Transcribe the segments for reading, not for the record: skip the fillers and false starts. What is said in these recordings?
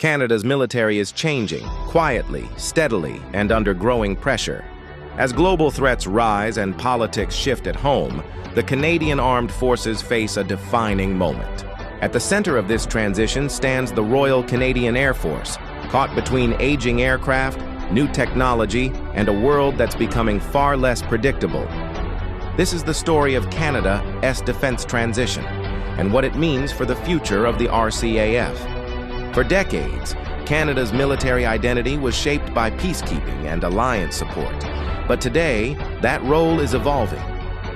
Canada's military is changing, quietly, steadily, and under growing pressure. As global threats rise and politics shift at home, the Canadian Armed Forces face a defining moment. At the center of this transition stands the Royal Canadian Air Force, caught between aging aircraft, new technology, and a world that's becoming far less predictable. This is the story of Canada's defense transition and what it means for the future of the RCAF. For decades, Canada's military identity was shaped by peacekeeping and alliance support. But today, that role is evolving.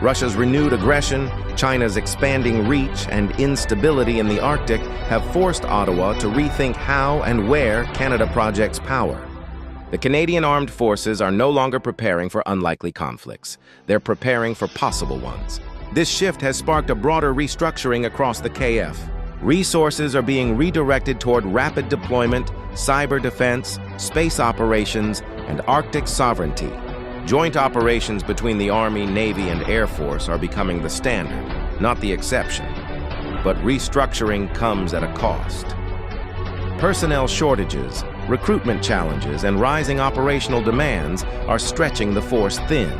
Russia's renewed aggression, China's expanding reach, and instability in the Arctic have forced Ottawa to rethink how and where Canada projects power. The Canadian Armed Forces are no longer preparing for unlikely conflicts. They're preparing for possible ones. This shift has sparked a broader restructuring across the KF. Resources are being redirected toward rapid deployment, cyber defense, space operations, and Arctic sovereignty. Joint operations between the Army, Navy, and Air Force are becoming the standard, not the exception. But restructuring comes at a cost. Personnel shortages, recruitment challenges, and rising operational demands are stretching the force thin.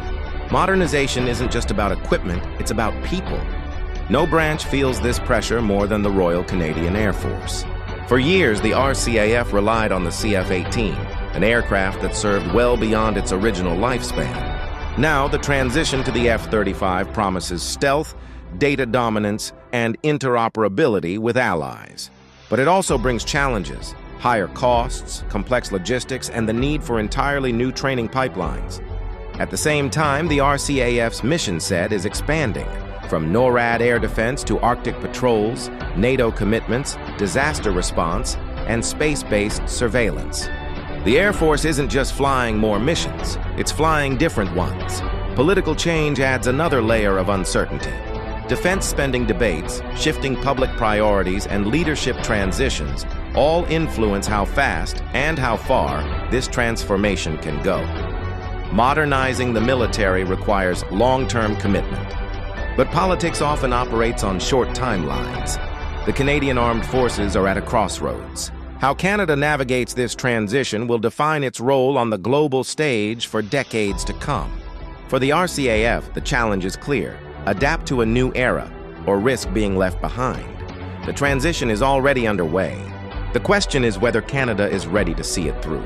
Modernization isn't just about equipment, it's about people. No branch feels this pressure more than the Royal Canadian Air Force. For years, the RCAF relied on the CF-18, an aircraft that served well beyond its original lifespan. Now, the transition to the F-35 promises stealth, data dominance, and interoperability with allies. But it also brings challenges: higher costs, complex logistics, and the need for entirely new training pipelines. At the same time, the RCAF's mission set is expanding, from NORAD air defense to Arctic patrols, NATO commitments, disaster response, and space-based surveillance. The Air Force isn't just flying more missions, it's flying different ones. Political change adds another layer of uncertainty. Defense spending debates, shifting public priorities, and leadership transitions all influence how fast and how far this transformation can go. Modernizing the military requires long-term commitment. But politics often operates on short timelines. The Canadian Armed Forces are at a crossroads. How Canada navigates this transition will define its role on the global stage for decades to come. For the RCAF, the challenge is clear: adapt to a new era, or risk being left behind. The transition is already underway. The question is whether Canada is ready to see it through.